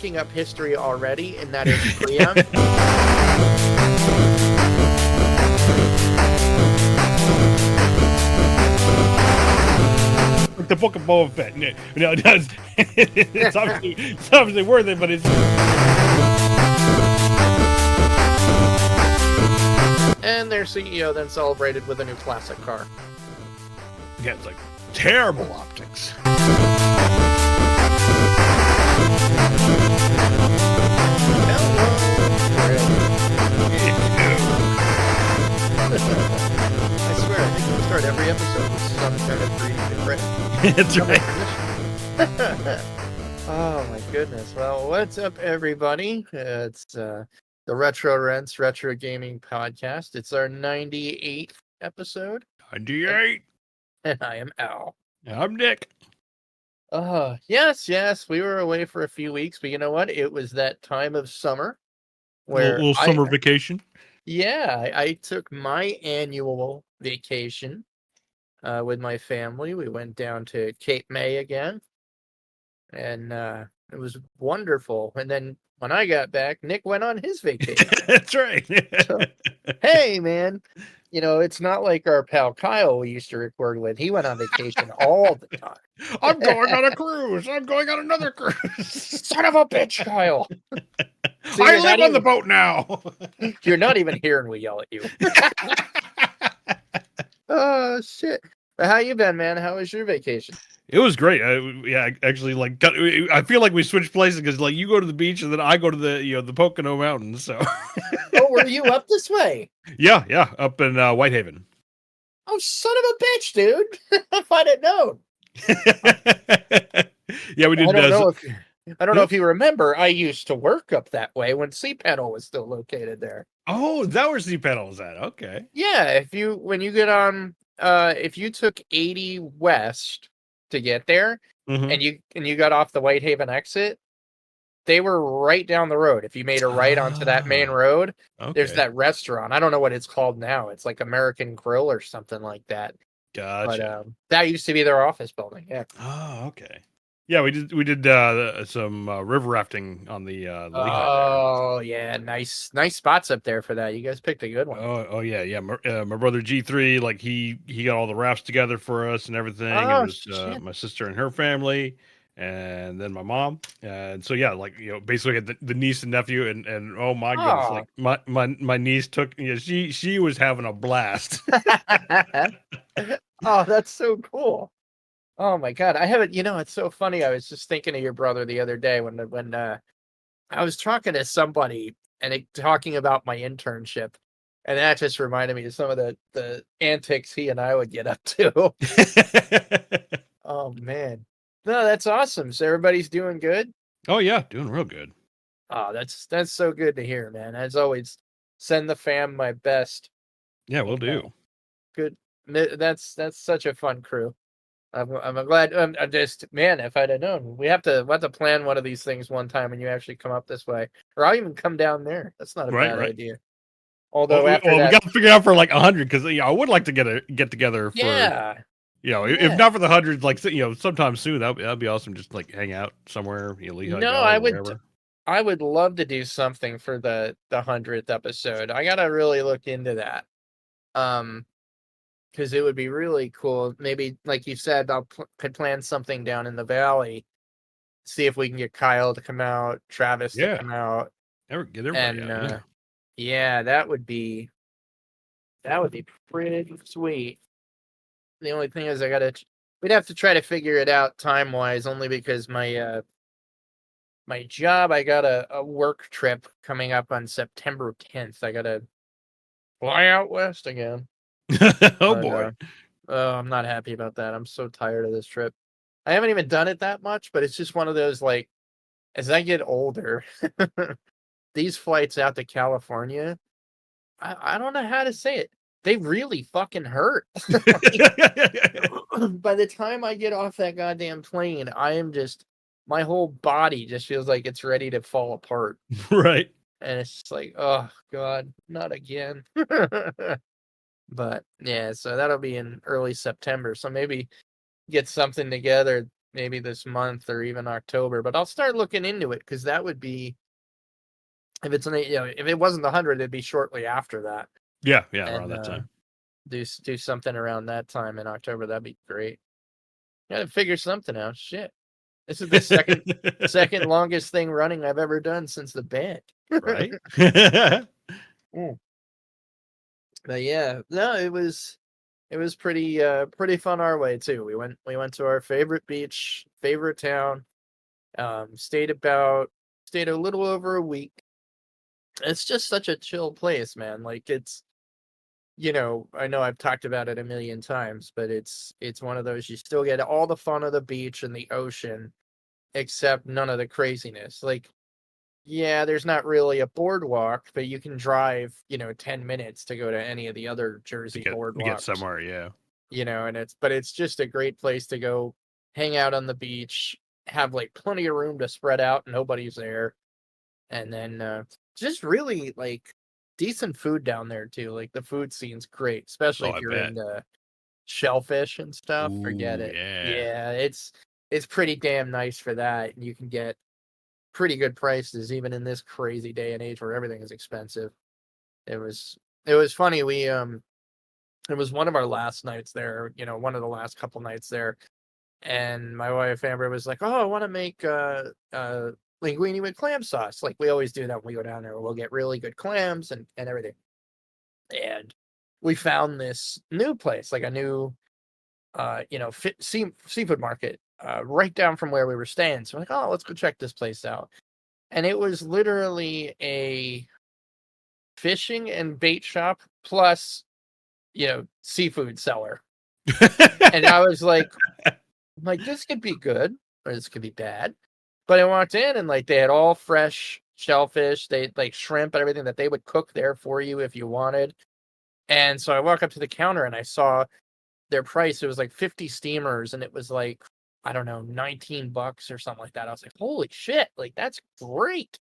fucking up history already, and that is preamp. The Book of Boba Fett. No, it does. It's obviously worth it, but it's. And their CEO then celebrated with a new classic car. Yeah, it's like terrible optics. I swear, I think we start every episode with some kind of reading the credit. That's right. Oh my goodness. Well, what's up, everybody? It's the Retro Rents Retro Gaming Podcast. It's our 98th episode. 98. And I am Al. And I'm Nick. Yes, we were away for a few weeks, but you know what? It was that time of summer where little summer vacation. Yeah, I took my annual vacation with my family. We went down to Cape May again, and it was wonderful. And then when I got back, Nick went on his vacation. That's right. So, hey, man, you know, it's not like our pal Kyle we used to record with. He went on vacation all the time. I'm going on a cruise. I'm going on another cruise. Son of a bitch, Kyle. See, I live on the boat now. You're not even hearing we yell at you. Oh, shit. But how you been, man? How was your vacation? It was great. Actually, like, I feel like we switched places because, like, you go to the beach and then I go to the Pocono Mountains. So, oh, were you up this way? Yeah, up in Whitehaven. Oh, son of a bitch, dude! If I'd have known. Yeah, we did. I don't know if you remember. I used to work up that way when C-Panel was still located there. Oh, that where C-Panel was at. Okay. Yeah, when you get on, if you took 80 west to get there, and you got off the Whitehaven exit, they were right down the road. If you made a right onto that main road, there's that restaurant. I don't know what it's called now. It's like American Grill or something like that. Gotcha. But that used to be their office building. Yeah. Oh, okay. Yeah, we did some river rafting on the Lehigh. Oh yeah, nice spots up there for that. You guys picked a good one. Oh yeah. My brother G3, like he got all the rafts together for us and everything. Oh, it was my sister and her family, and then my mom. And so yeah, like basically had the niece and nephew, and oh my goodness, like my niece took she was having a blast. Oh, that's so cool. Oh my God, I haven't. It's so funny. I was just thinking of your brother the other day when I was talking to somebody and talking about my internship, and that just reminded me of some of the antics he and I would get up to. Oh man, no, that's awesome. So everybody's doing good. Oh yeah, doing real good. Oh, that's so good to hear, man. As always, send the fam my best. Yeah, we'll do. Good. That's such a fun crew. I'm glad. I'm just, man, if I'd have known, we'll have to plan one of these things one time when you actually come up this way, or I'll even come down there. That's not a bad idea. Although we got to figure out for like 100 because I would like to get together for if not for the 100, like sometime soon. That'd be awesome. Just like hang out somewhere. Lehigh Valley, I would love to do something for the 100th episode. I gotta really look into that. Because it would be really cool. Maybe, like you said, could plan something down in the valley. See if we can get Kyle to come out, Travis to come out. Get everybody out. Yeah, that would be pretty sweet. The only thing is, we'd have to try to figure it out time wise, only because my job, I got a work trip coming up on September 10th. I gotta fly out west again. Boy. I'm not happy about that. I'm so tired of this trip. I haven't even done it that much, but it's just one of those, like, as I get older, these flights out to California, I don't know how to say it. They really fucking hurt. By the time I get off that goddamn plane, my whole body just feels like it's ready to fall apart. Right. And it's just like, oh God, not again. But yeah, so that'll be in early September. So maybe get something together maybe this month or even October. But I'll start looking into it because that would be, if it's if it wasn't the 100, it'd be shortly after that. Yeah, around And that time. do something around that time in October. That'd be great. Gotta figure something out. Shit, this is the second longest thing running I've ever done since the band. Right. But yeah, no, it was pretty fun our way too. We went to our favorite beach, favorite town. Stayed a little over a week. It's just such a chill place, man. Like it's, I know I've talked about it a million times, but it's one of those, you still get all the fun of the beach and the ocean, except none of the craziness. Like, yeah, there's not really a boardwalk, but you can drive, 10 minutes to go to any of the other Jersey to boardwalks. get somewhere, yeah. And it's just a great place to go hang out on the beach, have like plenty of room to spread out, nobody's there. And then just really like decent food down there too. Like the food scene's great, especially if you're into shellfish and stuff. Ooh, forget it. Yeah, it's pretty damn nice for that. And you can get pretty good prices even in this crazy day and age where everything is expensive. It was funny. We it was one of our last nights there, one of the last couple nights there. And my wife Amber was like, "Oh, I want to make linguine with clam sauce. Like we always do that when we go down there. We'll get really good clams and everything." And we found this new place, like a new seafood market right down from where we were staying. So we're like, "Oh, let's go check this place out." And it was literally a fishing and bait shop plus, seafood seller. And I was like, this could be good or this could be bad. But I walked in and like they had all fresh shellfish, they like shrimp and everything that they would cook there for you if you wanted. And so I walk up to the counter and I saw their price. It was like 50 steamers and it was like, I don't know, $19 or something like that. I was like, holy shit, like that's great.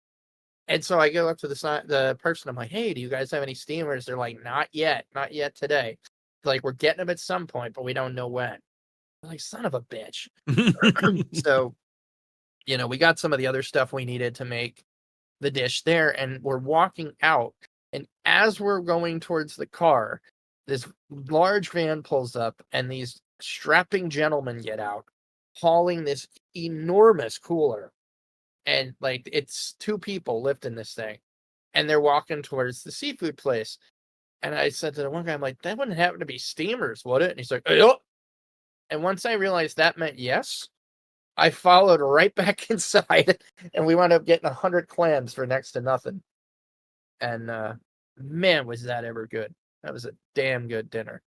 And so I go up to the person. I'm like, "Hey, do you guys have any steamers?" They're like, not yet today. Like, we're getting them at some point, but we don't know when. I'm like, son of a bitch. So, we got some of the other stuff we needed to make the dish there, and we're walking out. And as we're going towards the car, this large van pulls up, and these strapping gentlemen get out, hauling this enormous cooler. And like it's two people lifting this thing and they're walking towards the seafood place. And I said to the one guy, I'm like, "That wouldn't happen to be steamers, would it?" And he's like, "Yup." And once I realized that meant yes, I followed right back inside and we wound up getting 100 clams for next to nothing. And man, was that ever good. That was a damn good dinner.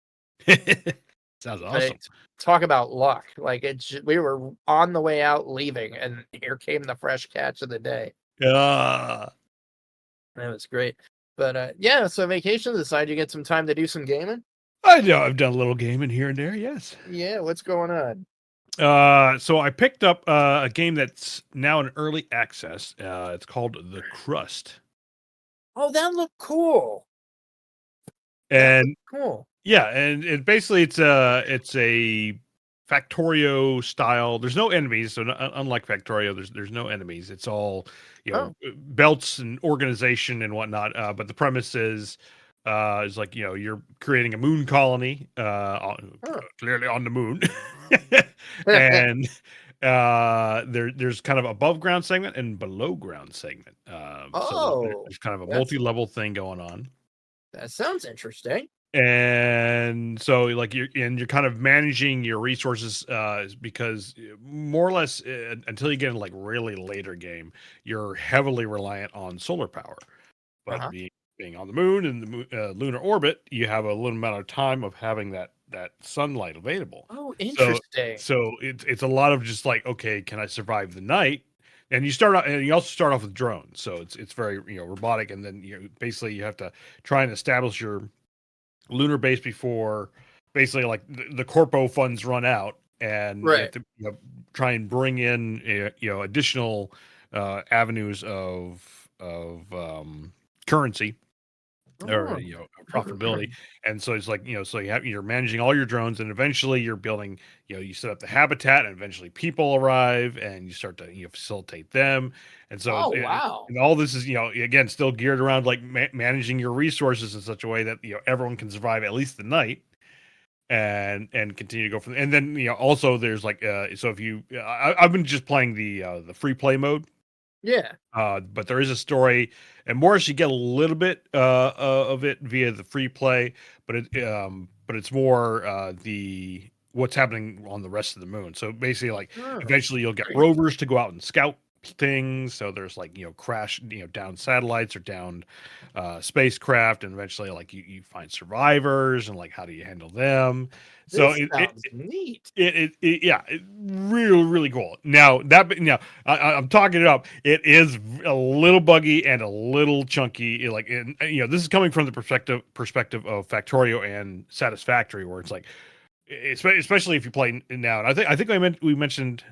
Sounds awesome. Talk about luck. Like we were on the way out leaving and here came the fresh catch of the day. That was great. But yeah, so vacation aside, you get some time to do some gaming? I know I've done a little gaming here and there, yes. Yeah, what's going on? So I picked up a game that's now in early access. It's called The Crust. Oh, that looked cool. And cool. Yeah, and basically it's a Factorio style. There's no enemies, so unlike Factorio, there's no enemies. It's all belts and organization and whatnot. But the premise is like you're creating a moon colony, clearly on the moon, and there's kind of above ground segment and below ground segment. So there's kind of a multi-level thing going on. That sounds interesting. And so like you're kind of managing your resources because more or less until you get in like really later game, you're heavily reliant on solar power. But being on the moon and the lunar orbit, you have a little amount of time of having that sunlight available. Oh, interesting. So it's a lot of just like, okay, can I survive the night? And you also start off with drones, so it's very robotic, and then basically you have to try and establish your lunar base before basically like the corpo funds run out, and you have to try and bring in additional avenues of currency or Oh. profitability. And so it's like, so you're managing all your drones, and eventually you're building, you set up the habitat, and eventually people arrive and you start to facilitate them. And so Oh, wow. and all this is again still geared around like managing your resources in such a way that everyone can survive at least the night and continue to go from. And then also there's like so if you I've been just playing the free play mode. Yeah. But there is a story, and more as you get a little bit of it via the free play, but it's more the what's happening on the rest of the moon. So basically, like Oh. eventually you'll get rovers to go out and scout things. So there's like crash down satellites or down spacecraft, and eventually like you find survivors and like how do you handle them. So This sounds neat. Yeah, really, really cool. Now I'm talking it up. It is a little buggy and a little chunky. Like, this is coming from the perspective of Factorio and Satisfactory, where it's like, especially if you play now. And I think we mentioned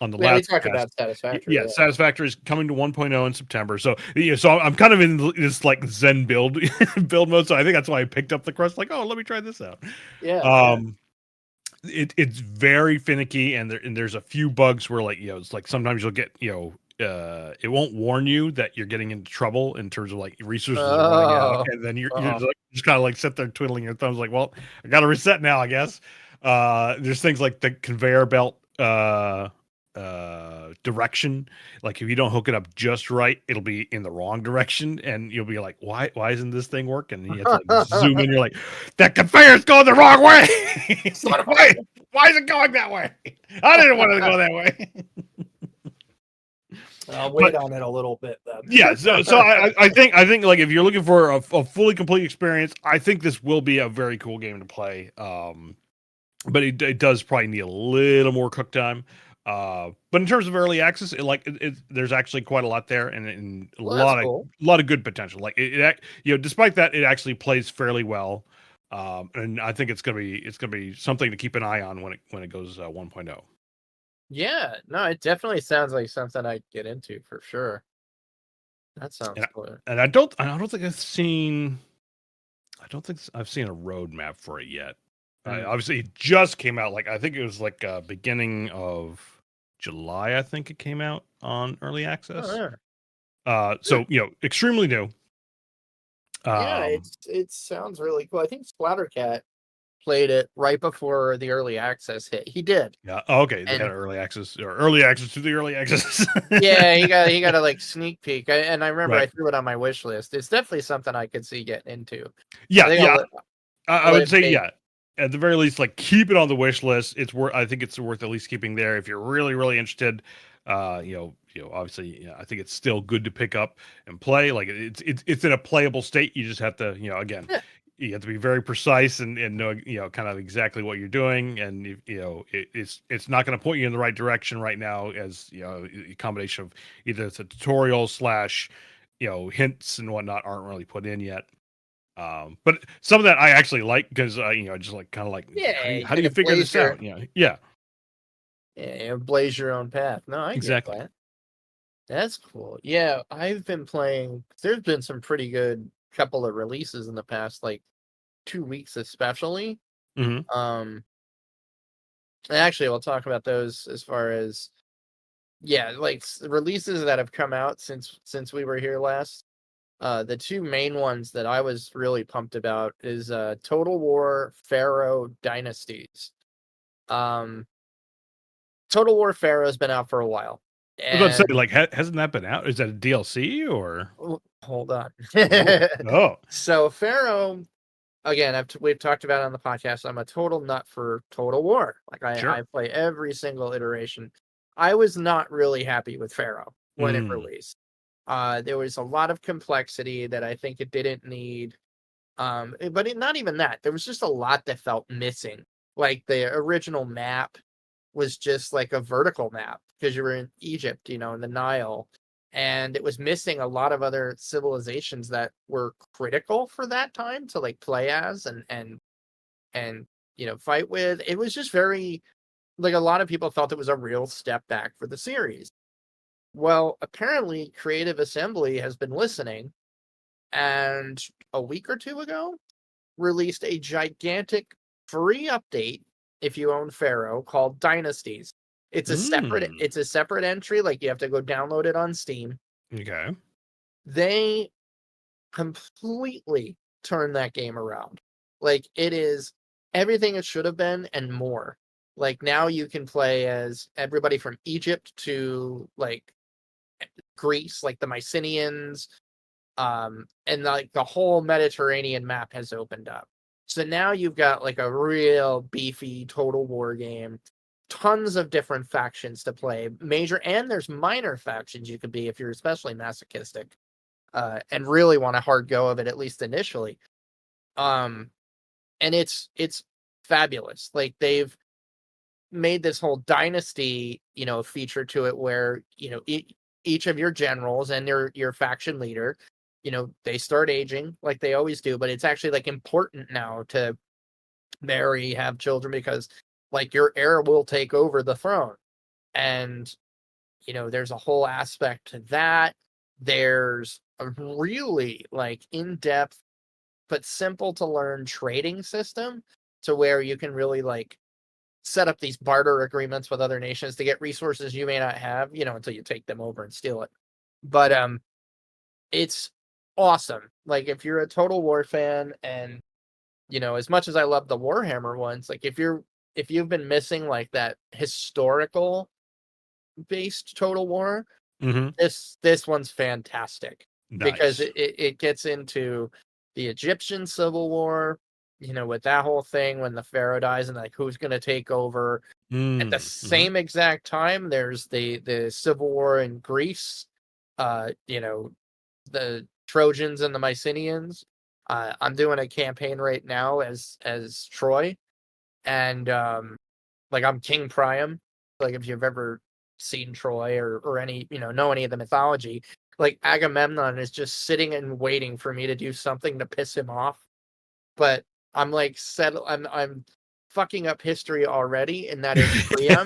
on the We last talked cast. about Satisfactory. Yeah, Satisfactory is coming to 1.0 in September. So so I'm kind of in this like Zen build build mode. So I think that's why I picked up the Quest. Like, oh, let me try this out. Yeah. It's very finicky, and there's a few bugs where like it's like sometimes you'll get it won't warn you that you're getting into trouble in terms of like resources are running out, and then you're just kind of like sit there twiddling your thumbs like, well, I got to reset now, I guess. There's things like the conveyor belt direction. Like if you don't hook it up just right, it'll be in the wrong direction, and you'll be like, why isn't this thing working? And you have to like zoom in. You're like, that conveyor's going the wrong way. Why is it going that way? I didn't want it to go that way. I'll wait on it a little bit then. Yeah, so I think like if you're looking for a fully complete experience, I think this will be a very cool game to play. But it does probably need a little more cook time. But in terms of early access, there's actually quite a lot there, and a Well, that's cool. lot of good potential. Like despite that, it actually plays fairly well. And I think it's gonna be something to keep an eye on when it goes 1.0. Yeah, no, it definitely sounds like something I'd get into for sure. That sounds cool. And I don't think I've seen a roadmap for it yet. Obviously, it just came out. Like I think it was like beginning of July. I think it came out on early access. Oh, yeah. So extremely new. Yeah, it sounds really cool. I think Splattercat played it right before the early access hit. He did. Yeah. Oh, okay. They had early access to the early access. Yeah, he got a like sneak peek. And I remember Right. I threw it on my wish list. It's definitely something I could see getting into. Yeah. I would say yeah. At the very least, like keep it on the wish list. I think it's worth at least keeping there if you're really, really interested. Obviously, I think it's still good to pick up and play. Like it's in a playable state. You just have to, again, you have to be very precise and know, kind of exactly what you're doing. And it's not going to point you in the right direction right now, as a combination of either it's a tutorial / hints and whatnot aren't really put in yet. But some of that I actually like because just like kind of like how do you figure this out? Yeah, blaze your own path. No, I exactly. get that. That's cool. Yeah, I've been playing. There's been some pretty good couple of releases in the past like 2 weeks, especially. Mm-hmm. And actually, we'll talk about those as far as like releases that have come out since we were here last. The two main ones that I was really pumped about is Total War, Pharaoh, Dynasties. Total War Pharaoh has been out for a while. I was about to say, like, hasn't that been out? Is that a DLC or? Hold on. Oh. So Pharaoh, again, we've talked about it on the podcast. I'm a total nut for Total War. Like I play every single iteration. I was not really happy with Pharaoh when it released. There was a lot of complexity that I think it didn't need. But not even that. There was just a lot that felt missing. Like the original map was just like a vertical map because you were in Egypt, in the Nile, and it was missing a lot of other civilizations that were critical for that time to like play as and fight with. It was just very like a lot of people felt it was a real step back for the series. Well, apparently Creative Assembly has been listening and a week or two ago released a gigantic free update if you own Pharaoh called Dynasties. It's a separate entry, like you have to go download it on Steam. Okay. They completely turned that game around. Like, it is everything it should have been and more. Like, now you can play as everybody from Egypt to like Greece, like the Mycenaeans, and like the whole Mediterranean map has opened up. So now you've got like a real beefy Total War game, tons of different factions to play, major, and there's minor factions you could be if you're especially masochistic, and really want a hard go of it, at least initially. And it's fabulous. Like, they've made this whole dynasty, feature to it where, each of your generals and your faction leader, they start aging like they always do, but it's actually like important now to marry, have children, because like your heir will take over the throne. And, there's a whole aspect to that. There's a really like in-depth but simple to learn trading system to where you can really like set up these barter agreements with other nations to get resources you may not have, until you take them over and steal it. But it's awesome. Like, if you're a Total War fan, and as much as I love the Warhammer ones, like if you've been missing like that historical based Total War, this one's fantastic. Nice. Because it gets into the Egyptian Civil War, with that whole thing when the Pharaoh dies and like who's going to take over. At the same exact time, there's the Civil War in Greece, the Trojans and the Mycenaeans. I'm doing a campaign right now as Troy, and like I'm King Priam. Like, if you've ever seen Troy or any, know any of the mythology, like Agamemnon is just sitting and waiting for me to do something to piss him off. But I'm like I'm fucking up history already, and that is Priam.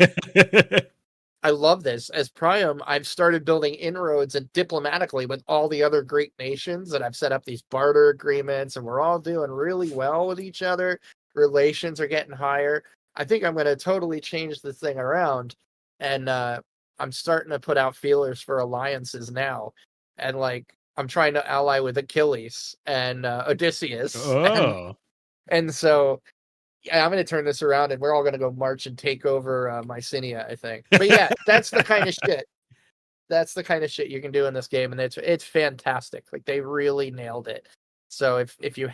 I love this. As Priam, I've started building inroads and diplomatically with all the other Greek nations, and I've set up these barter agreements, and we're all doing really well with each other. Relations are getting higher. I think I'm going to totally change this thing around, and I'm starting to put out feelers for alliances now. And like, I'm trying to ally with Achilles and Odysseus. Oh. And so yeah, I'm going to turn this around, and we're all going to go march and take over Mycenae, I think. But yeah, that's the kind of shit. That's the kind of shit you can do in this game, and it's fantastic. Like, they really nailed it. So if you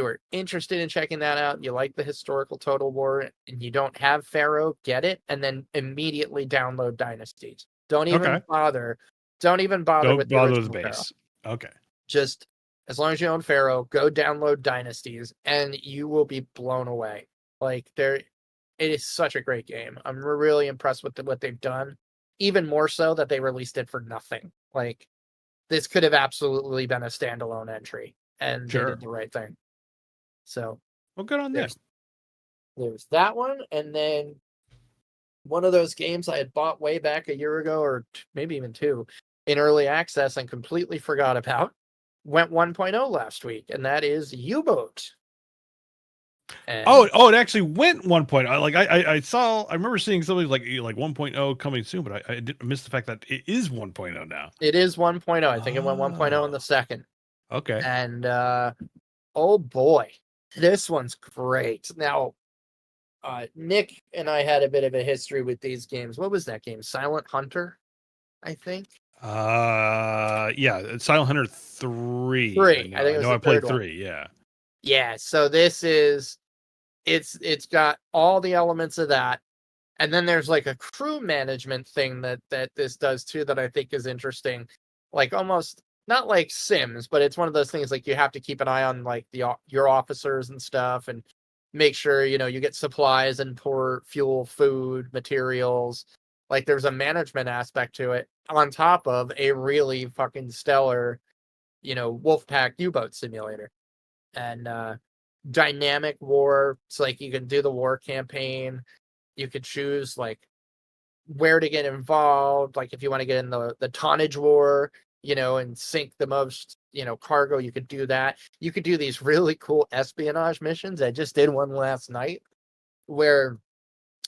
were interested in checking that out, and you like the historical Total War, and you don't have Pharaoh, get it, and then immediately download Dynasties. Don't even bother with the original base. Pharaoh. Okay. Just as long as you own Pharaoh, go download Dynasties, and you will be blown away. Like, it is such a great game. I'm really impressed with what they've done. Even more so that they released it for nothing. Like, this could have absolutely been a standalone entry, and they did the right thing. So, well, good on them. There's that one, and then one of those games I had bought way back a year ago, or maybe even 2, in early access and completely forgot about, went 1.0 last week, and that is UBOAT. And it actually went 1.0. Like, I remember seeing something like 1.0 coming soon, but I did miss the fact that it is 1.0 now. It is 1.0. I think it went 1.0 in the second. Okay. And oh boy, this one's great. Now, Nick and I had a bit of a history with these games. What was that game? Silent Hunter, I think. Yeah, Silent Hunter 3. 3. I think I played 3. Yeah. Yeah. So this is, it's got all the elements of that, and then there's like a crew management thing that this does too that I think is interesting. Like, almost not like Sims, but it's one of those things like you have to keep an eye on like your officers and stuff, and make sure you get supplies and pour fuel, food, materials. Like, there's a management aspect to it on top of a really fucking stellar, Wolfpack U-boat simulator. And dynamic war. It's like you can do the war campaign. You could choose like where to get involved. Like, if you want to get in the tonnage war, and sink the most cargo. You could do that. You could do these really cool espionage missions. I just did one last night where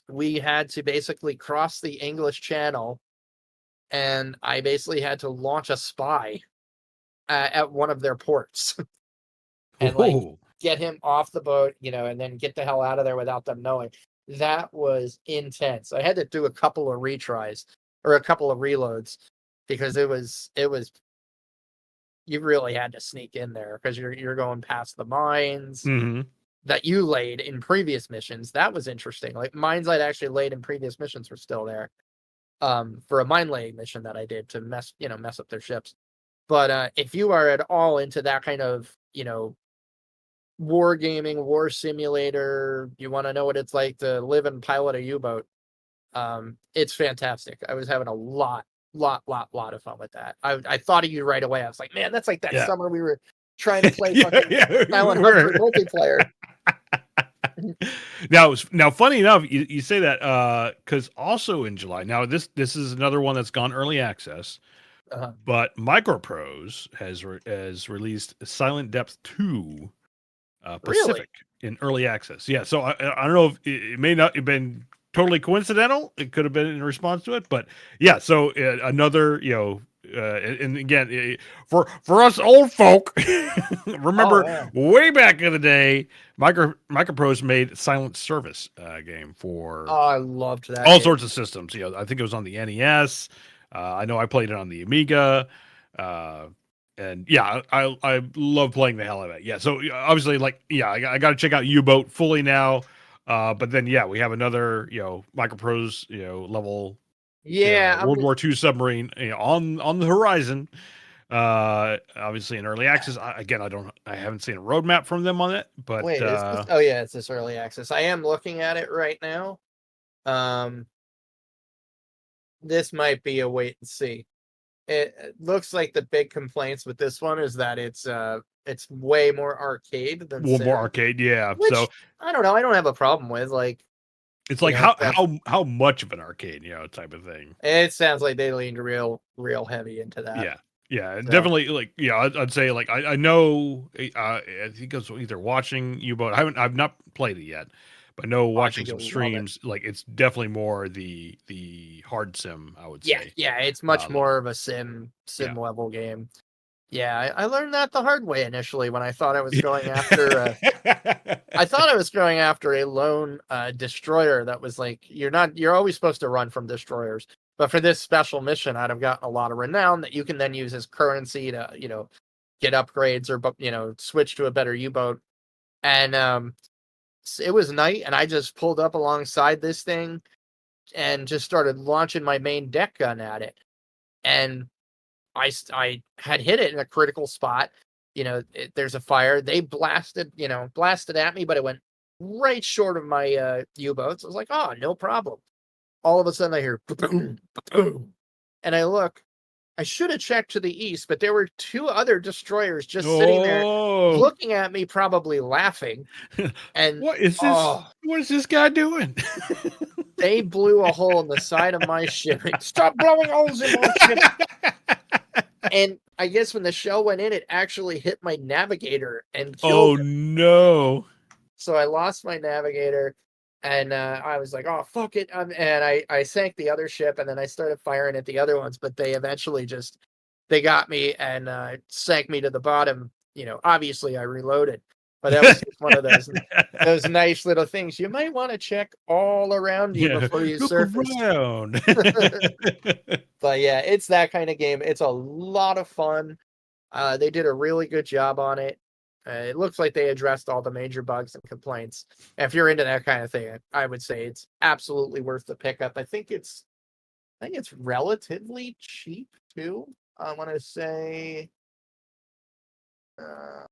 we had to basically cross the English Channel, and I basically had to launch a spy at one of their ports and like get him off the boat, and then get the hell out of there without them knowing. That was intense. I had to do a couple of retries or a couple of reloads because it was you really had to sneak in there because you're going past the mines that you laid in previous missions. That was interesting. Like mines I'd actually laid in previous missions were still there. For a mine laying mission that I did to mess up their ships. But if you are at all into that kind of, war gaming, war simulator, you want to know what it's like to live and pilot a U-boat, it's fantastic. I was having a lot of fun with that. I thought of you right away. I was like, man, that's like that summer we were trying to play fucking Silent Hunter multiplayer. Now, funny enough, you say that because also in July. Now, this is another one that's gone early access, but Microprose has released Silent Depth 2 Pacific in early access. Yeah, so I don't know if it may not have been totally coincidental. It could have been in response to it, but yeah. So another, and again, for us old folk, remember way back in the day, Microprose made Silent Service game for. Oh, I loved that. All sorts of systems. I think it was on the NES. I know I played it on the Amiga. And yeah, I love playing the hell out of it. Yeah, so obviously, I got to check out U-Boat fully now. But then, we have another, Microprose, level, World War II submarine, on the horizon. Obviously in early access. I haven't seen a roadmap from them on it. But wait, it's this early access. I am looking at it right now. This might be a wait and see. It looks like the big complaints with this one is that it's way more arcade than more arcade, yeah. Which, so I don't know. I don't have a problem with it's like how much of an arcade, type of thing. It sounds like they leaned real heavy into that. Yeah, so. Definitely. I'd say I know. I think it was either watching U-Boat. I've not played it yet. But no, watching some streams, it's definitely more the hard sim, I would say. Yeah, it's much more of a sim level game. Yeah, I learned that the hard way initially when I thought I was going after. I thought I was going after a lone destroyer that was like you're always supposed to run from destroyers, but for this special mission, I'd have gotten a lot of renown that you can then use as currency to get upgrades or switch to a better U-boat, and it was night, and I just pulled up alongside this thing and just started launching my main deck gun at it. And I had hit it in a critical spot. There's a fire. They blasted at me, but it went right short of my U-boats. I was like, oh, no problem. All of a sudden I hear boom, boom. And I look. I should have checked to the east, but there were two other destroyers just sitting there looking at me, probably laughing. And what is this? What is this guy doing? They blew a hole in the side of my ship. Stop blowing holes in my ship. And I guess when the shell went in, it actually hit my navigator and killed him. No. So I lost my navigator. And I was like, oh, fuck it. And I sank the other ship, and then I started firing at the other ones, but they eventually they got me and sank me to the bottom. Obviously I reloaded, but that was just one of those nice little things. You might want to check all around you before you surface. But yeah, it's that kind of game. It's a lot of fun. They did a really good job on it. It looks like they addressed all the major bugs and complaints. If you're into that kind of thing, I would say it's absolutely worth the pickup. I think it's relatively cheap too. I want to say, oh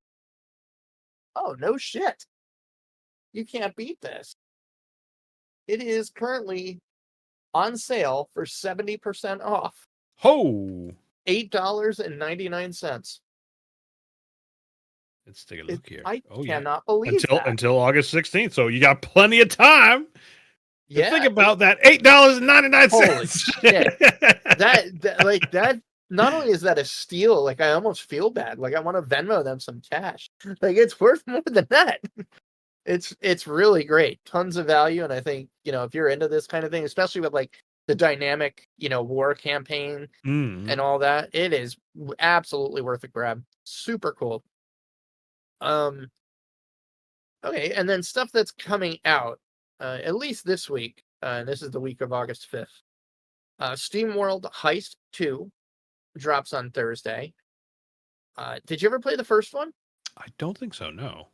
no shit, you can't beat this. It is currently on sale for 70% off. $8.99. Let's take a look here. I cannot believe that. Until August 16th. So you got plenty of time to think about that $8.99. Holy shit. that not only is that a steal, like I almost feel bad. Like I want to Venmo them some cash. Like it's worth more than that. It's really great. Tons of value. And I think, if you're into this kind of thing, especially with like the dynamic, war campaign and all that, it is absolutely worth a grab. Super cool. Okay, and then stuff that's coming out, at least this week, and this is the week of August 5th. SteamWorld Heist 2 drops on Thursday. Did you ever play the first one? I don't think so, no.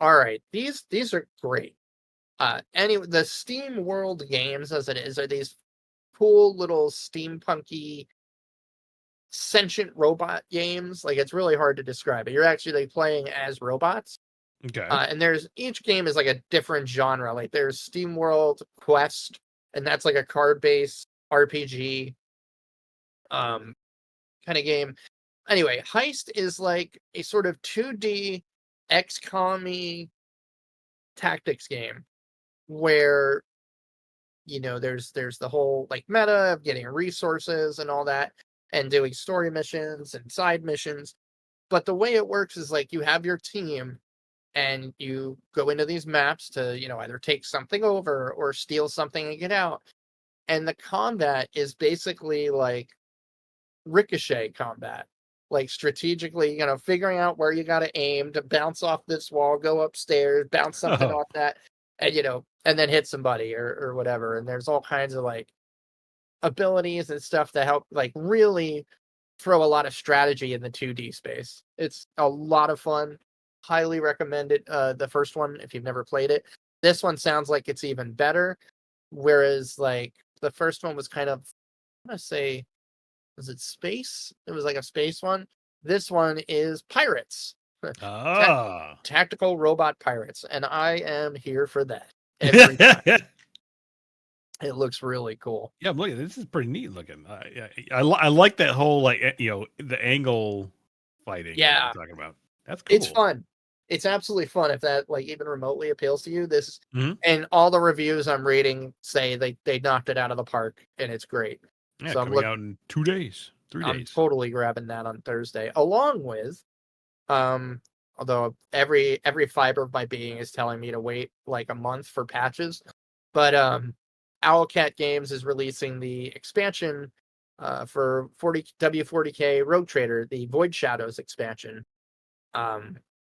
All right, these are great. Anyway, the SteamWorld games, as it is, are these cool little steampunky sentient robot games. Like, it's really hard to describe it. You're actually like playing as robots. Okay. And each game is like a different genre. Like there's SteamWorld Quest, and that's like a card-based RPG kind of game. Anyway, Heist is like a sort of 2D XCOM-y tactics game where there's the whole like meta of getting resources and all that and doing story missions and side missions. But the way it works is like you have your team and you go into these maps to, either take something over or steal something and get out. And the combat is basically like ricochet combat, like strategically, figuring out where you got to aim to bounce off this wall, go upstairs, bounce something off that, and, and then hit somebody or whatever. And there's all kinds of like abilities and stuff that help like really throw a lot of strategy in the 2D space. It's a lot of fun. Highly recommend it. The first one, if you've never played it. This one sounds like it's even better. Whereas like the first one was kind of, I'm gonna say, was it space? It was like a space one. This one is pirates. Tactical robot pirates. And I am here for that every time. It looks really cool. Yeah, look, this is pretty neat looking. I like that whole like the angle fighting. Yeah, you're talking about. That's cool. It's fun. It's absolutely fun if that like even remotely appeals to you. This and all the reviews I'm reading say they knocked it out of the park and it's great. Yeah, so coming out in 2 days, 3 days. I'm totally grabbing that on Thursday, along with although every fiber of my being is telling me to wait like a month for patches. But Owlcat Games is releasing the expansion for W40K Rogue Trader, the Void Shadows expansion.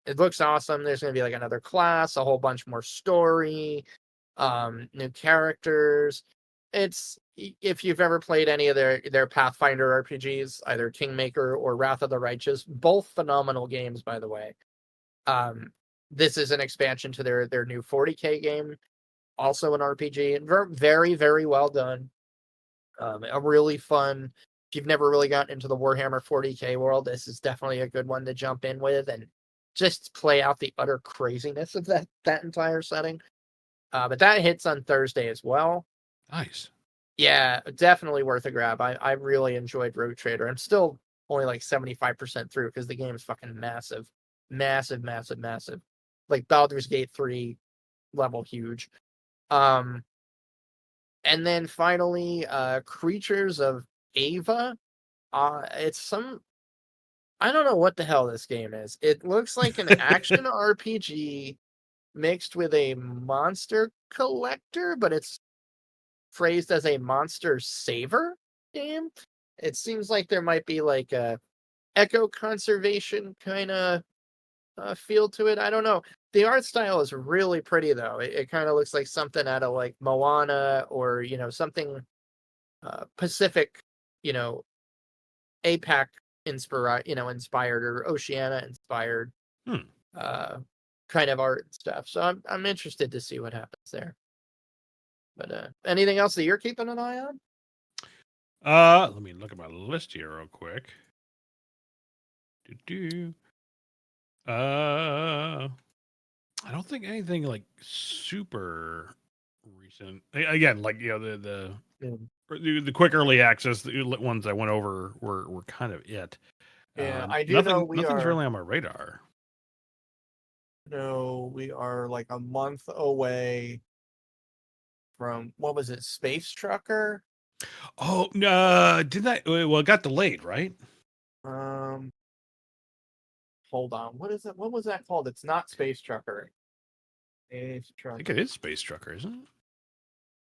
It looks awesome. There's going to be like another class, a whole bunch more story, new characters. It's, if you've ever played any of their Pathfinder RPGs, either Kingmaker or Wrath of the Righteous, both phenomenal games, by the way. This is an expansion to their new 40K game, also an RPG, and very, very well done. A really fun. If you've never really gotten into the Warhammer 40K world, this is definitely a good one to jump in with and just play out the utter craziness of that entire setting. But that hits on Thursday as well. Nice. Yeah, definitely worth a grab. I really enjoyed Rogue Trader. I'm still only like 75% through because the game is fucking massive. Massive. Like Baldur's Gate 3 level huge. And then finally, Creatures of Ava. It's some, I don't know what the hell this game is. It looks like an action RPG mixed with a monster collector, but it's phrased as a monster saver game. It seems like there might be like a eco conservation kind of feel to it. I don't know. The art style is really pretty though. It kind of looks like something out of like Moana or something Pacific, APAC inspired or Oceania inspired kind of art and stuff. So I'm interested to see what happens there. But anything else that you're keeping an eye on? Let me look at my list here real quick. I don't think anything like super recent. Again, like the quick early access, the ones I went over were kind of it. Yeah, I do know nothing's really on my radar. No, we are like a month away from, what was it, Space Trucker? Oh no, did that? Well, it got delayed, right? Hold on. What is it? What was that called? It's not Space Trucker. Space I think Trucker. it is Space Trucker, isn't it?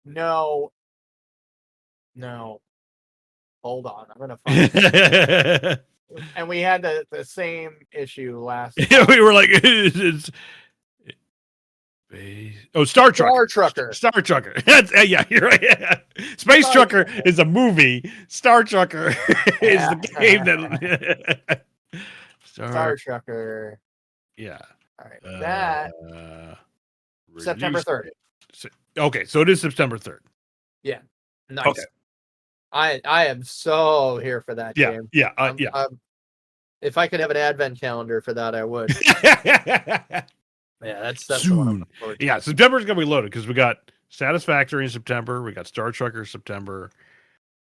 No. No. Hold on. I'm gonna find it. And we had the same issue last Yeah, time. we were like, Star Trucker. Star Trucker. Star Trucker. Yeah, you're right. Yeah. Space Star Trucker Trucker. is a movie. Star Trucker is the game that. Star Trucker. Yeah. All right. That September 3rd. Okay, so it is September 3rd. Yeah. Nice. Okay. I am so here for that game. Yeah. If I could have an advent calendar for that, I would. Yeah, that's soon. Yeah, September is gonna be loaded because we got Satisfactory in September. We got Star Trucker September.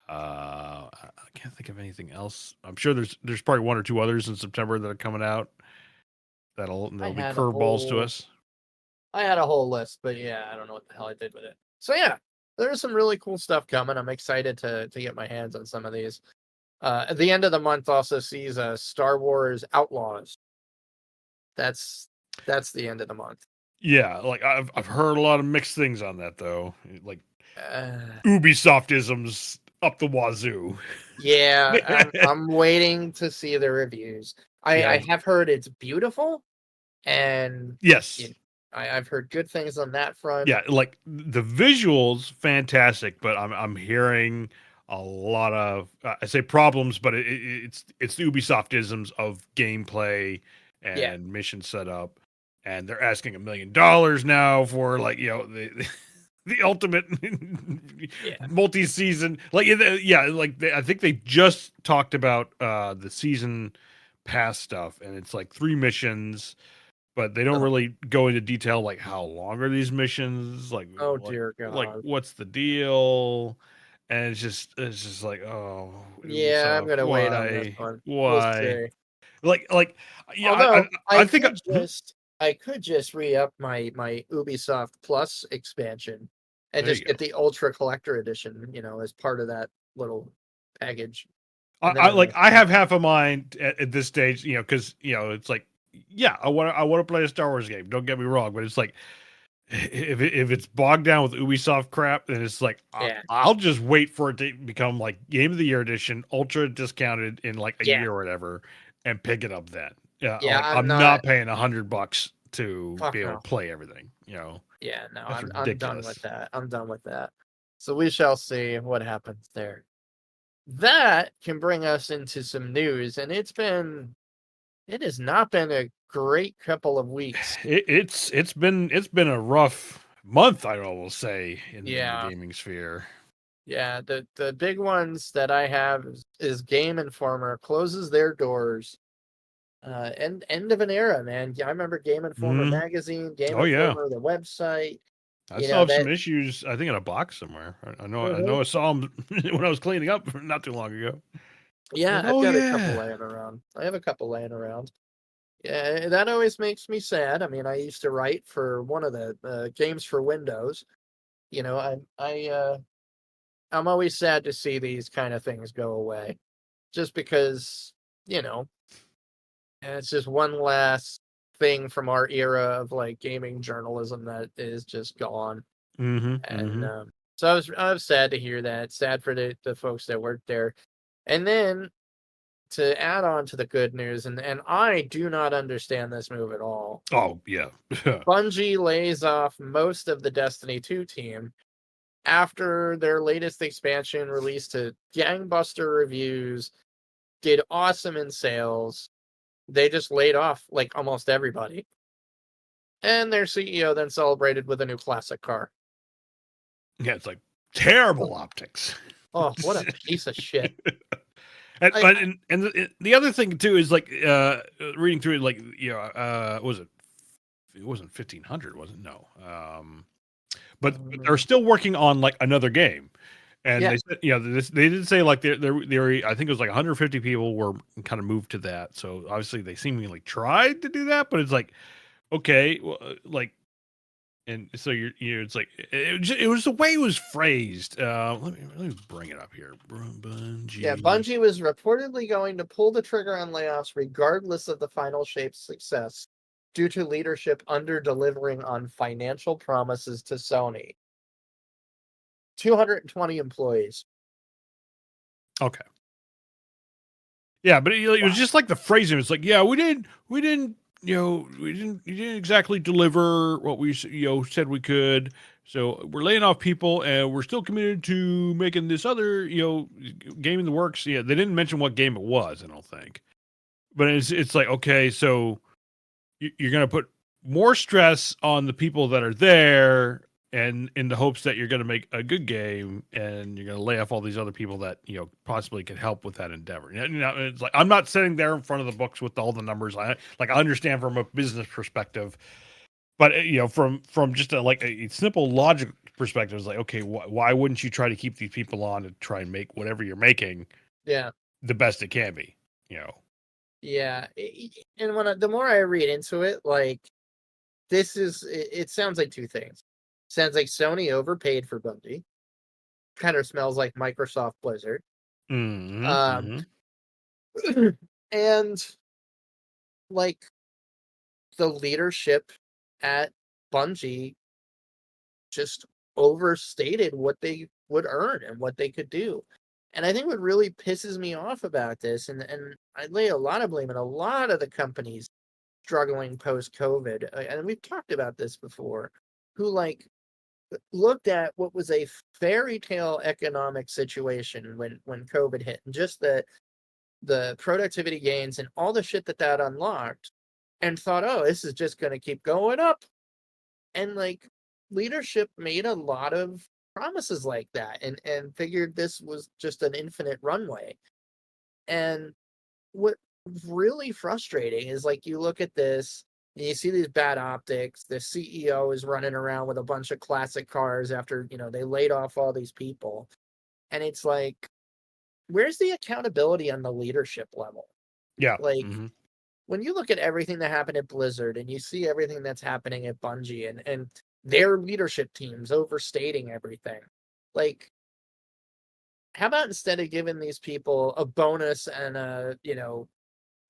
I can't think of anything else. I'm sure there's probably one or two others in September that are coming out. They'll be curveballs to us. I had a whole list, but yeah, I don't know what the hell I did with it. So yeah, there's some really cool stuff coming. I'm excited to get my hands on some of these. At the end of the month also sees Star Wars Outlaws. That's the end of the month. Yeah, like I've heard a lot of mixed things on that though. Like Ubisoftisms up the wazoo. Yeah, I'm waiting to see the reviews. I have heard it's beautiful, and yes, I've heard good things on that front. Yeah, like the visuals, fantastic, but I'm hearing a lot of I say problems, but it's the Ubisoftisms of gameplay and mission setup, and they're asking $1 million now for like the ultimate multi-season. Like I think they just talked about the season pass stuff, and it's like 3 missions. But they don't really go into detail, like how long are these missions? Like, dear God, like what's the deal? And it's just like, oh, yeah, I'm gonna wait on this one. Why? We'll yeah, although I think I could just re-up my Ubisoft Plus expansion and just get the Ultra Collector Edition, as part of that little package. I have half a mind at this stage, because it's like. Yeah, I want to play a Star Wars game. Don't get me wrong, but it's like if it's bogged down with Ubisoft crap, then it's like I'll just wait for it to become like Game of the Year edition, ultra discounted in like a year or whatever, and pick it up then. Yeah, I'm not paying $100 to be able to play everything. Yeah, no, I'm done with that. I'm done with that. So we shall see what happens there. That can bring us into some news, and it has not been a great couple of weeks. It's been a rough month, I will say, in the gaming sphere. Yeah, the big ones that I have is Game Informer closes their doors. End of an era, man. Yeah, I remember Game Informer magazine, Game Informer, the website. I still have some issues, I think, in a box somewhere. I know I saw them when I was cleaning up not too long ago. Yeah, I've got a couple laying around. I have a couple laying around. Yeah, that always makes me sad. I mean, I used to write for one of the games for Windows. I'm always sad to see these kind of things go away, just because it's just one last thing from our era of like gaming journalism that is just gone. So I was sad to hear that. Sad for the folks that worked there, and then. To add on to the good news, and I do not understand this move at all. Oh, yeah. Bungie lays off most of the Destiny 2 team after their latest expansion released to gangbuster reviews, did awesome in sales. They just laid off like almost everybody. And their CEO then celebrated with a new classic car. Yeah, it's like terrible optics. Oh, what a piece of shit. And the other thing too is like reading through it, like was it? It wasn't 1500, was it? No. But they're still working on like another game, and they said, they did say like they I think it was like 150 people were kind of moved to that. So obviously they seemingly tried to do that, but it's like okay, well, like And so it's like it was the way it was phrased. Let me bring it up here. Bungie. Yeah, Bungie was reportedly going to pull the trigger on layoffs regardless of the final shape's success due to leadership under-delivering on financial promises to Sony. 220 employees. Okay. Yeah, but it was just like the phrasing. It's like, yeah, we didn't, you didn't exactly deliver what we, said we could. So we're laying off people, and we're still committed to making this other, game in the works. Yeah, they didn't mention what game it was, I don't think. But it's like, okay, so you're going to put more stress on the people that are there, and in the hopes that you're going to make a good game, and you're going to lay off all these other people that possibly could help with that endeavor. It's like, I'm not sitting there in front of the books with all the numbers. I understand from a business perspective, but from just a simple logic perspective, it's like, okay, why wouldn't you try to keep these people on to try and make whatever you're making, the best it can be, Yeah, and the more I read into it, like, it sounds like two things. Sounds like Sony overpaid for Bungie. Kind of smells like Microsoft Blizzard. Mm-hmm. And like the leadership at Bungie just overstated what they would earn and what they could do. And I think what really pisses me off about this, and I lay a lot of blame on a lot of the companies struggling post-COVID, and we've talked about this before, who looked at what was a fairy tale economic situation when COVID hit, and just the productivity gains and all the shit that unlocked, and thought, oh, this is just going to keep going up. And leadership made a lot of promises like that, and figured this was just an infinite runway. And what really frustrating is, you look at this and you see these bad optics. The CEO is running around with a bunch of classic cars after they laid off all these people, and it's like, where's the accountability on the leadership level? Yeah. When you look at everything that happened at Blizzard, and you see everything that's happening at Bungie, and their leadership teams overstating everything, how about instead of giving these people a bonus and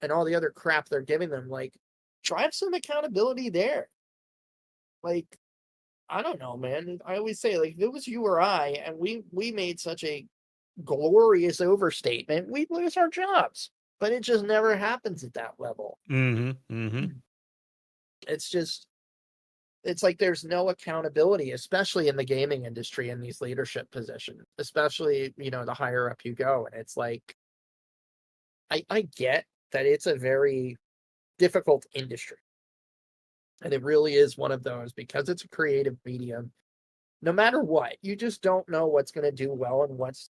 and all the other crap they're giving them, drive some accountability there. I don't know, man. I always say, if it was you or I, and we made such a glorious overstatement, we'd lose our jobs. But it just never happens at that level. It's like there's no accountability, especially in the gaming industry, in these leadership positions, especially, the higher up you go. And it's like, I get that it's a very difficult industry. And it really is one of those, because it's a creative medium. No matter what, you just don't know what's going to do well and what's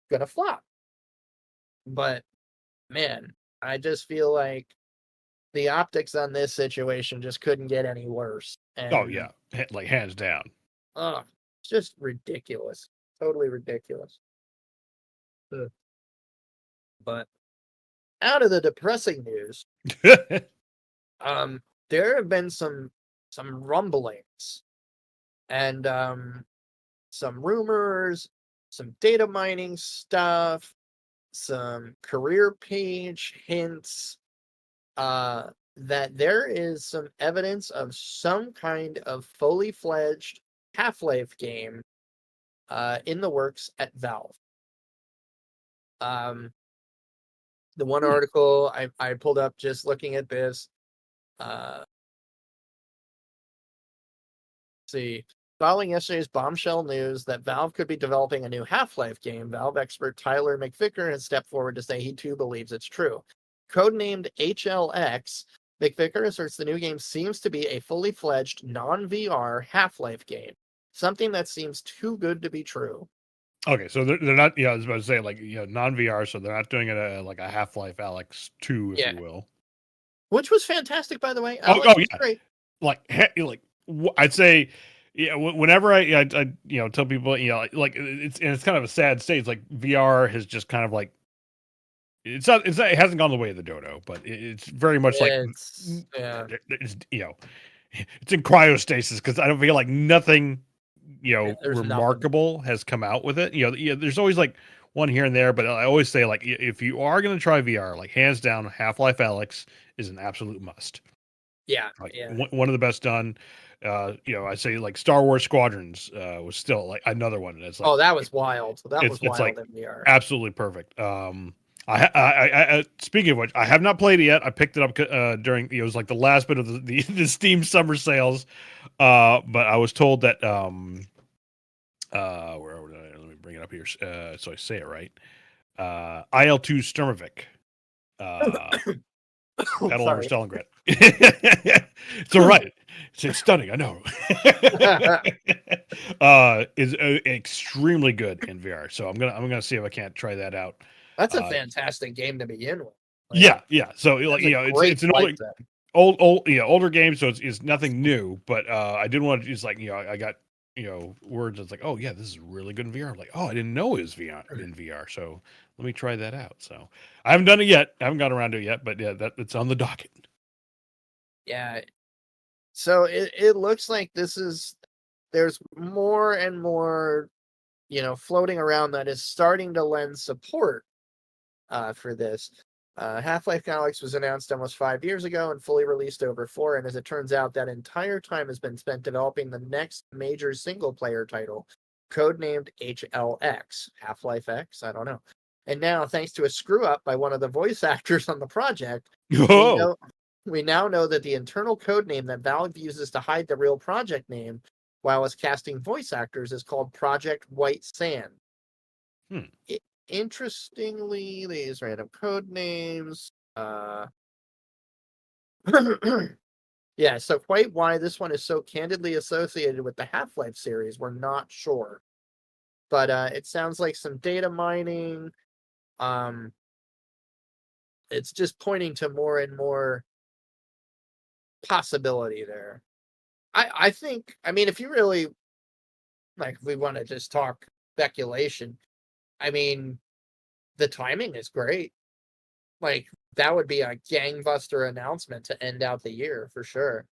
going to flop. But man, I just feel like the optics on this situation just couldn't get any worse. And, oh yeah, hands down. It's just ridiculous. Totally ridiculous. But out of the depressing news, there have been some rumblings and some rumors, some data mining stuff, some career page hints, that there is some evidence of some kind of fully fledged Half-Life game in the works at Valve. The one article I pulled up just looking at this, see, following yesterday's bombshell news that Valve could be developing a new Half-Life game, Valve expert Tyler McVicker has stepped forward to say he too believes it's true. Codenamed HLX, McVicker asserts the new game seems to be a fully fledged non-VR Half-Life game, something that seems too good to be true. Okay, so they're not. Yeah, I was about to say non-VR, so they're not doing it a Half-Life Alyx 2, if you will. Which was fantastic, by the way. Yeah, great. I'd say, yeah. Whenever I tell people, it's kind of a sad state. It's like VR has just kind of it hasn't gone the way of the dodo, but it's very much it's it's in cryostasis because I don't feel like nothing, There's remarkable has come out with it. There's always like one here and there, but I always say like if you are going to try VR, like hands down, Half-Life Alyx is an absolute must. Yeah, Like yeah. one of the best done. I say like Star Wars Squadrons was still like another one that's like, Oh, that was wild. That was it's wild like in VR. absolutely perfect. Speaking of which, I have not played it yet. I picked it up during it was like the last bit of the Steam summer sales, but I was told that let me bring it up here so I say it right. IL-2 Sturmovik. Battle over Sorry. Stalingrad. It's all right. It's stunning. I know. Is extremely good in VR. So I'm gonna see if I can't try that out. That's a fantastic game to begin with. Like, yeah. So like it's an older game, so it's nothing new. But I didn't want to just like I got words. It's like, oh yeah, this is really good in VR. I'm like, oh, I didn't know it was VR in VR. So let me try that out. So I haven't done it yet. I haven't got around to it yet, but yeah, it's on the docket. Yeah. So it looks like there's more and more, floating around that is starting to lend support for this. Half-Life Alyx was announced almost 5 years ago and fully released over 4. And as it turns out, that entire time has been spent developing the next major single-player title, codenamed HLX, Half-Life X. I don't know. And now, thanks to a screw-up by one of the voice actors on the project, we now know that the internal code name that Valve uses to hide the real project name while it's casting voice actors is called Project White Sand. Interestingly, these random code names. Yeah, so quite why this one is so candidly associated with the Half-Life series, we're not sure. But it sounds like some data mining. It's just pointing to more and more possibility there. I think, if you really, like, if we want to just talk speculation, the timing is great. Like, that would be a gangbuster announcement to end out the year for sure.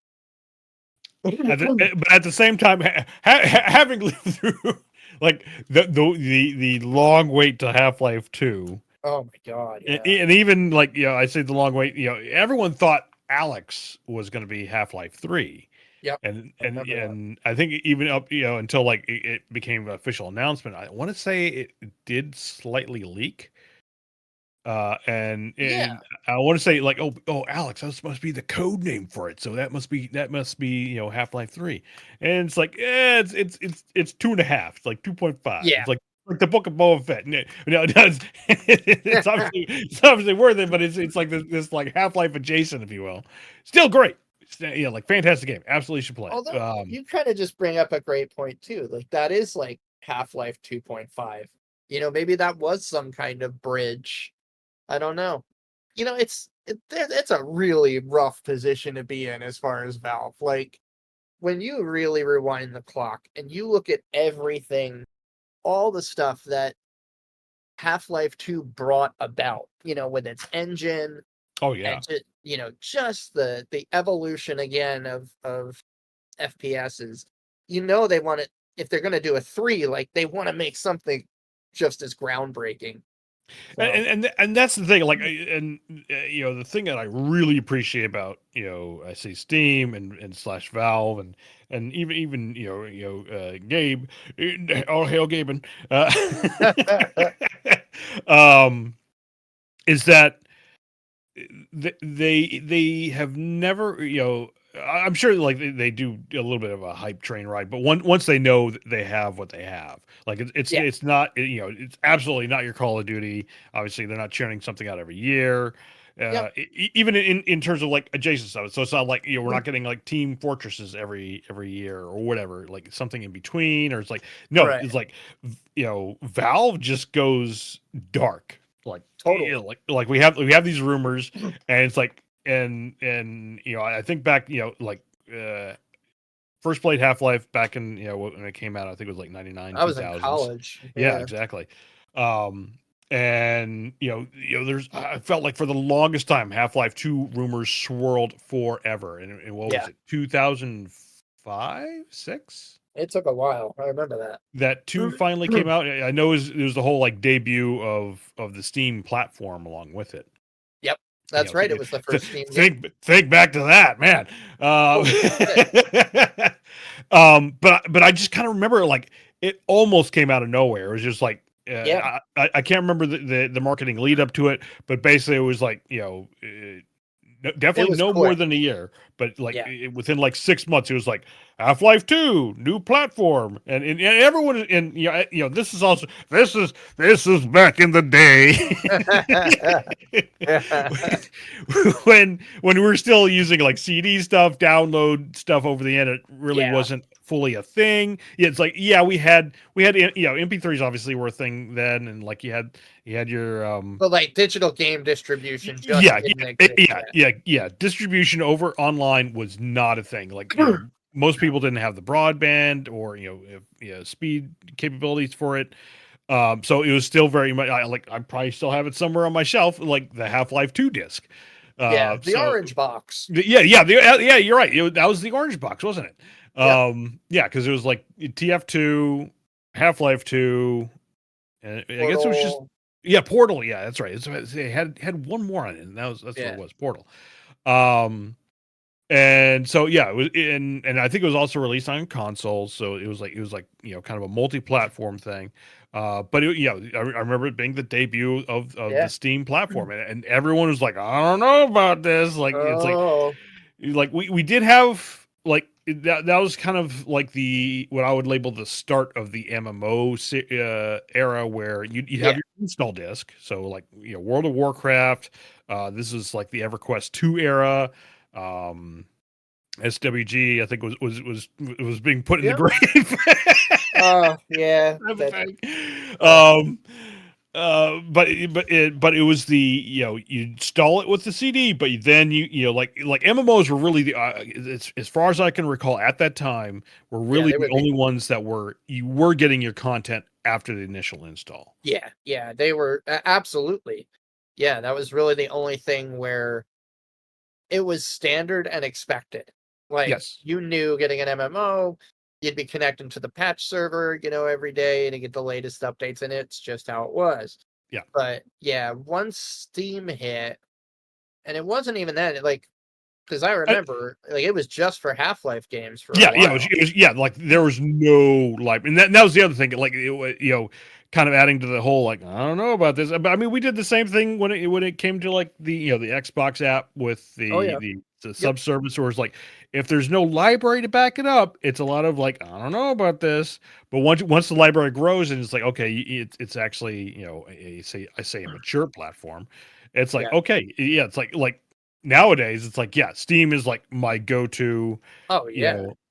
But at the same time, having lived through like the long wait to Half-Life 2. Oh my god! Yeah. And even like I say the long wait. Everyone thought Alyx was going to be Half-Life 3. Yep. And I think even up until like it became an official announcement. I want to say it did slightly leak. And I want to say like, oh, Alyx, that must be the code name for it. So that must be Half-Life 3. And it's like, it's 2.5. It's like 2.5. Yeah. It's like the Book of Boba Fett. No, it's obviously worth it, but it's like this like Half-Life adjacent, if you will. Still great. Like fantastic game. Absolutely should play. Although you kind of just bring up a great point too. Like that is like Half-Life 2.5. Maybe that was some kind of bridge. I don't know. It's a really rough position to be in as far as Valve. Like, when you really rewind the clock and you look at everything, all the stuff that Half-Life 2 brought about, with its engine. Oh yeah. And just the evolution again of FPSs. They want it, if they're going to do a 3, like they want to make something just as groundbreaking. So. And that's the thing, like, and the thing that I really appreciate about I say Steam and / Valve and even Gabe, all hail Gaben, is that they have never I'm sure like they do a little bit of a hype train ride, but once they know that they have what they have, like it's not it's absolutely not your Call of Duty. Obviously, they're not churning something out every year. Even in terms of like adjacent stuff, so it's not like we're not getting like Team Fortresses every year or whatever, like something in between, or it's like it's like Valve just goes dark, like totally. Like we have these rumors, and it's like. And I think back, first played Half-Life back in when it came out. I think it was like 99. I was in college. Yeah, exactly. And I felt like for the longest time, Half-Life 2 rumors swirled forever. And what was it, 2005, 6? It took a while. I remember that. That 2 finally came out. I know it was the whole like debut of the Steam platform along with it. Yep, that's right. It was the first Steam game. Think back to that, man. But I just kind of remember like it almost came out of nowhere. It was just like I can't remember the marketing lead up to it, but basically it was like definitely no more than a year, but like within like 6 months, it was like Half-Life 2, new platform, and everyone, and this is back in the day when we were still using like CD stuff, download stuff over the internet really wasn't fully a thing. It's like we had MP3s obviously were a thing then, and like you had your but like digital game distribution distribution over online was not a thing. Like most people didn't have the broadband or speed capabilities for it. So it was still very much I probably still have it somewhere on my shelf, like the Half-Life 2 disc. The orange box. You're right. That was the orange box, wasn't it? Because it was like TF2, Half-Life 2, and I guess it was just Portal. Yeah, that's right. It had one more on it, and that's what it was, Portal. And so it was, and I think it was also released on consoles, so it was like kind of a multi-platform thing. But I remember it being the debut of the Steam platform, and everyone was like, I don't know about this. Like it's like we did have like that was kind of like what I would label the start of the MMO era, where you have your install disc. So like World of Warcraft. This is like the EverQuest 2 era. SWG, I think was being put in the grave. But it was the you install it with the CD, but then like MMOs were really as far as I can recall at that time were really the only ones that you were getting your content after the initial install. Yeah, they were absolutely. Yeah, that was really the only thing where it was standard and expected. Like you knew getting an MMO, you'd be connecting to the patch server, every day to get the latest updates, and it's just how it was. Yeah. But once Steam hit, and it wasn't even that, because I remember it was just for Half-Life games for a while. It was like there was no and that was the other thing, like kind of adding to the whole like I don't know about this, but I mean we did the same thing when it came to like the the Xbox app with the subservice, where it's like if there's no library to back it up, it's a lot of like I don't know about this, but once the library grows and it's like okay, it's actually I say a mature platform, it's like okay, it's like nowadays it's like Steam is like my go-to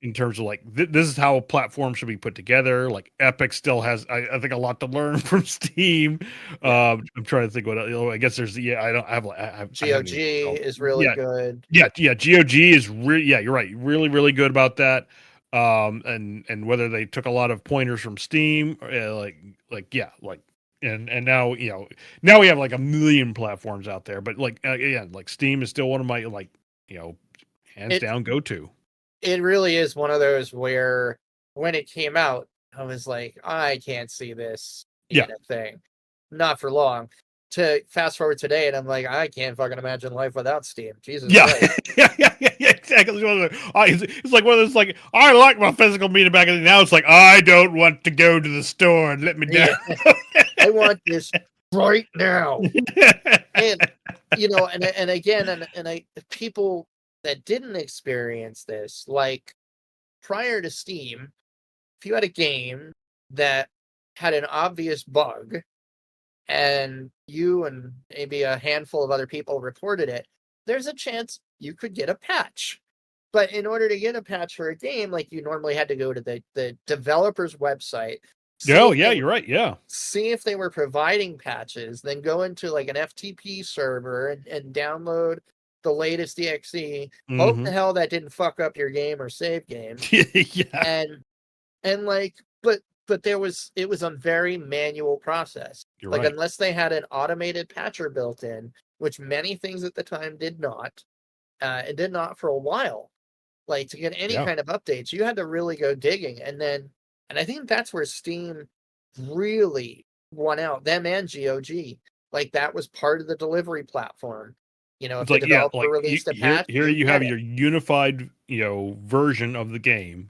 in terms of like this is how a platform should be put together. Like Epic still has I think a lot to learn from Steam. I'm trying to think what I guess there's I don't have GOG is really good. GOG is really you're right, really good about that. And whether they took a lot of pointers from Steam and now now we have like a million platforms out there, but like like Steam is still one of my hands down go-to. It really is one of those where when it came out I was like I can't see this being a thing, not for long. To fast forward today and I'm like I can't fucking imagine life without Steam. Jesus Christ. Exactly. It's like one of those like I like my physical media back in the now it's like I don't want to go to the store and let me down. I want this right now. And and again and people that didn't experience this, like prior to Steam, if you had a game that had an obvious bug and you and maybe a handful of other people reported it, there's a chance you could get a patch. But in order to get a patch for a game, like you normally had to go to the developer's website. You're right. Yeah. See if they were providing patches, then go into like an FTP server and download the latest exe. Hope the hell that didn't fuck up your game or save game. And like, but but it was a very manual process. You're Like right. unless they had an automated patcher built in, which many things at the time did not, and did not for a while. Like to get any Yeah. kind of updates, you had to really go digging, and I think that's where Steam really won out. Them and GOG, like that was part of the delivery platform. You know, if It's the like, yeah, developer like released a here patch, here you you get have it. your unified, version of the game.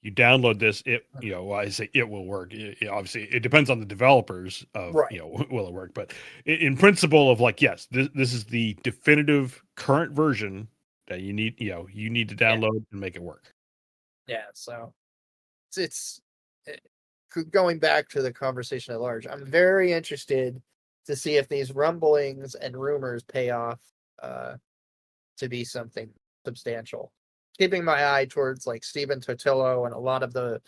You download this, I say it will work. Obviously, it depends on the developers of, Right. will it work? But in principle of like, yes, this is the definitive current version that you need, you need to Yeah. download and make it work. Yeah. So it's going back to the conversation at large. I'm very interested to see if these rumblings and rumors pay off to be something substantial. Keeping my eye towards like Stephen Totillo and a lot of the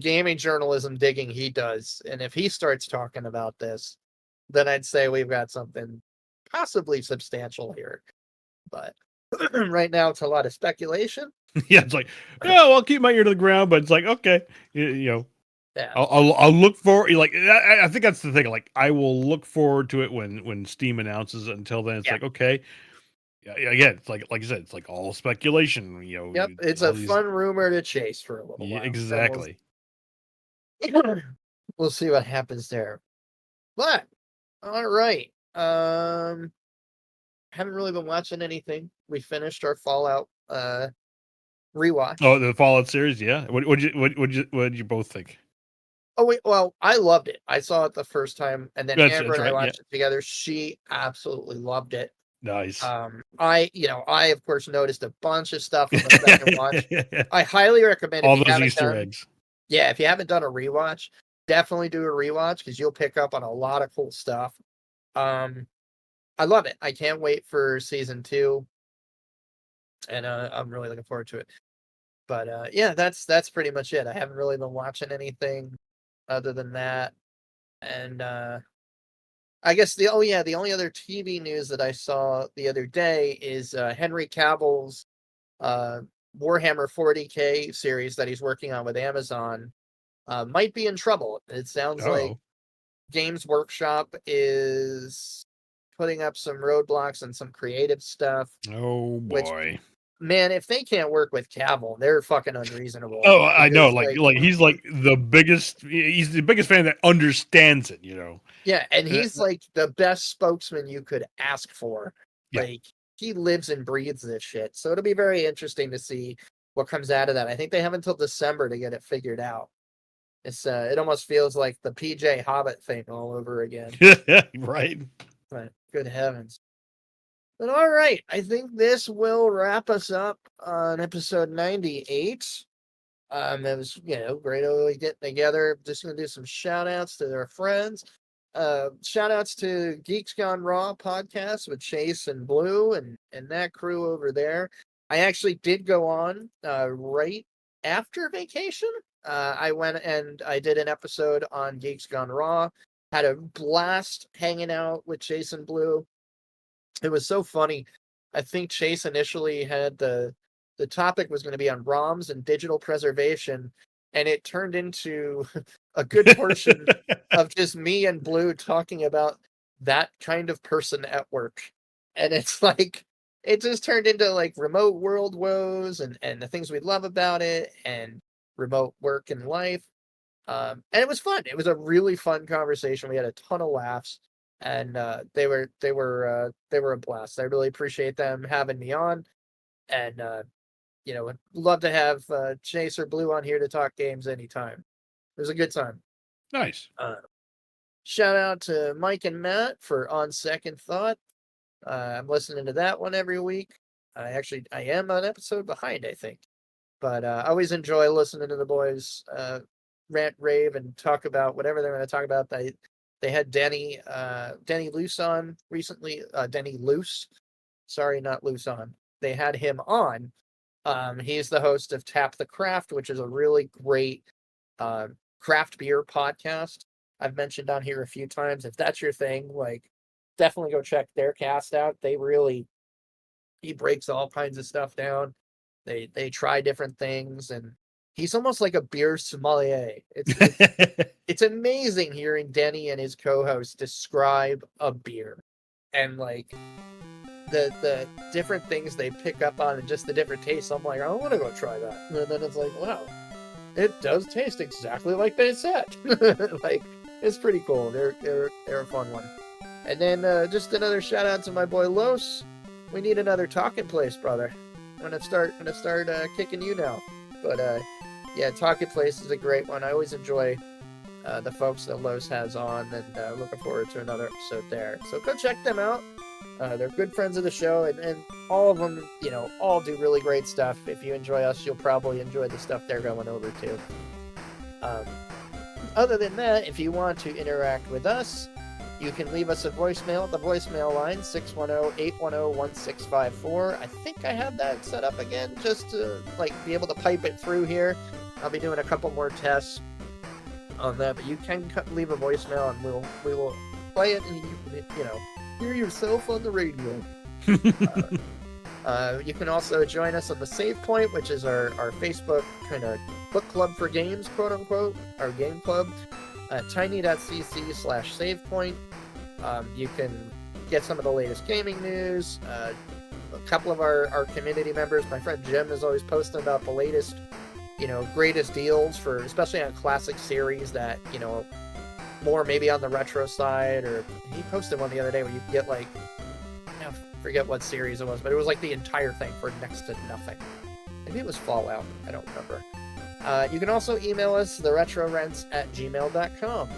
gaming journalism digging he does, and if he starts talking about this, then I'd say we've got something possibly substantial here. But right now, it's a lot of speculation. Yeah, it's like, no, I'll keep my ear to the ground, but it's like, okay, Yeah. I'll look for like I think that's the thing. Like I will look forward to it when Steam announces it. Until then, it's Yeah. like, okay, again, it's like you said, it's like all speculation. Yep. It's all a these, fun rumor to chase for a little yeah, while. exactly. We'll see what happens there. But all right. Haven't really been watching anything. We finished our Fallout rewatch. Oh, the Fallout series, yeah. What did you both think? Oh wait, well, I loved it. I saw it the first time, and then Amber That's and I right. Yeah, watched it together. She absolutely loved it. nice. I of course noticed a bunch of stuff on the second watch. I highly recommend if All you those haven't Easter done, eggs. yeah, if you haven't done a rewatch, definitely do a rewatch because you'll pick up on a lot of cool stuff. I love it. I can't wait for season 2, and I'm really looking forward to it. But yeah, that's pretty much it. I haven't really been watching anything other than that, and I guess the only other TV news that I saw the other day is Henry Cavill's uh, Warhammer 40K series that he's working on with Amazon might be in trouble. It sounds like Oh, Games Workshop is putting up some roadblocks and some creative stuff, oh which, boy. man, if they can't work with Cavill, they're fucking unreasonable. Oh, I know. Because, Like he's like the biggest. He's the biggest fan that understands it. yeah, and Uh, he's like the best spokesman you could ask for. Yeah. Like, he lives and breathes this shit. So it'll be very interesting to see what comes out of that. I think they have until December to get it figured out. It almost feels like the PJ Hobbit thing all over again. Right. But good heavens. But all right, I think this will wrap us up on episode 98. It was, great always getting together. Just gonna do some shout outs to our friends. Shout outs to Geeks Gone Raw podcast with Chase and Blue and that crew over there. I actually did go on right after vacation. I went and I did an episode on Geeks Gone Raw. Had a blast hanging out with Chase and Blue. It was so funny. I think Chase initially had the topic was going to be on ROMs and digital preservation, and it turned into a good portion of just me and Blue talking about that kind of person at work. And it's like it just turned into like remote world woes and the things we love about it and remote work and life. And it was fun. It was a really fun conversation. We had a ton of laughs, and they were a blast. I really appreciate them having me on, and would love to have Chase or Blue on here to talk games anytime. It was a good time. Nice. Shout out to Mike and Matt for On Second Thought. I'm listening to that one every week. I am an episode behind, I think, but I always enjoy listening to the boys rant, rave, and talk about whatever they're going to talk about. They had Denny Luce on recently. Denny Luce, sorry, not Luce on. They had him on. He's the host of Tap the Craft, which is a really great craft beer podcast. I've mentioned on here a few times. If that's your thing, like, definitely go check their cast out. He breaks all kinds of stuff down. They try different things, and he's almost like a beer sommelier. It's amazing hearing Denny and his co-host describe a beer and like the different things they pick up on and just the different tastes. I'm like, I want to go try that. And then it's like, wow, it does taste exactly like they said. Like, it's pretty cool. They're a fun one. And then just another shout out to my boy Los. We need another talking place, brother. I'm gonna start kicking you now. But yeah, Talking Place is a great one. I always enjoy the folks that Los has on, and looking forward to another episode there. So go check them out. They're good friends of the show, and all of them, you know, all do really great stuff. If you enjoy us, you'll probably enjoy the stuff they're going over to. Other than that, if you want to interact with us, you can leave us a voicemail at the voicemail line, 610-810-1654. I think I have that set up again, just to like be able to pipe it through here. I'll be doing a couple more tests on that, but you can leave a voicemail, and we will play it, and you know, hear yourself on the radio. You can also join us on the Save Point, which is our Facebook kind of book club for games, quote unquote, our game club. Tiny.cc/SavePoint. You can get some of the latest gaming news. A couple of our community members, my friend Jim is always posting about the latest, you know, greatest deals for, especially on classic series that, you know, more maybe on the retro side, or he posted one the other day where you could get like, I forget what series it was, but it was like the entire thing for next to nothing. Maybe it was Fallout. I don't remember. You can also email us, theretrorents@gmail.com.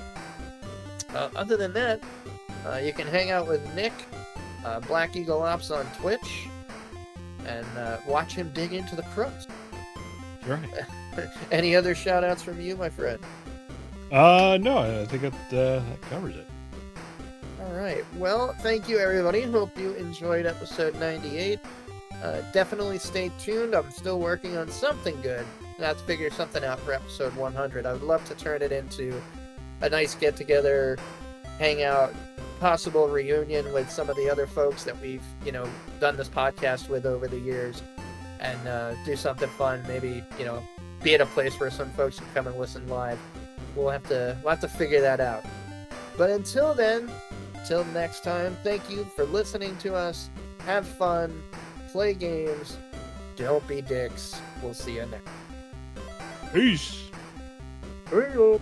Other than that, you can hang out with Nick, Black Eagle Ops on Twitch, and watch him dig into the crust. Right. Any other shout-outs from you, my friend? No, I think that covers it. All right. Well, thank you, everybody. Hope you enjoyed episode 98. Definitely stay tuned. I'm still working on something good. I have to figure something out for episode 100. I would love to turn it into a nice get-together, hangout, possible reunion with some of the other folks that we've, you know, done this podcast with over the years, and do something fun. Maybe, you know, be at a place where some folks can come and listen live. We'll have to figure that out. But until then, till next time, thank you for listening to us. Have fun, play games, don't be dicks. We'll see you next. Peace. Hey,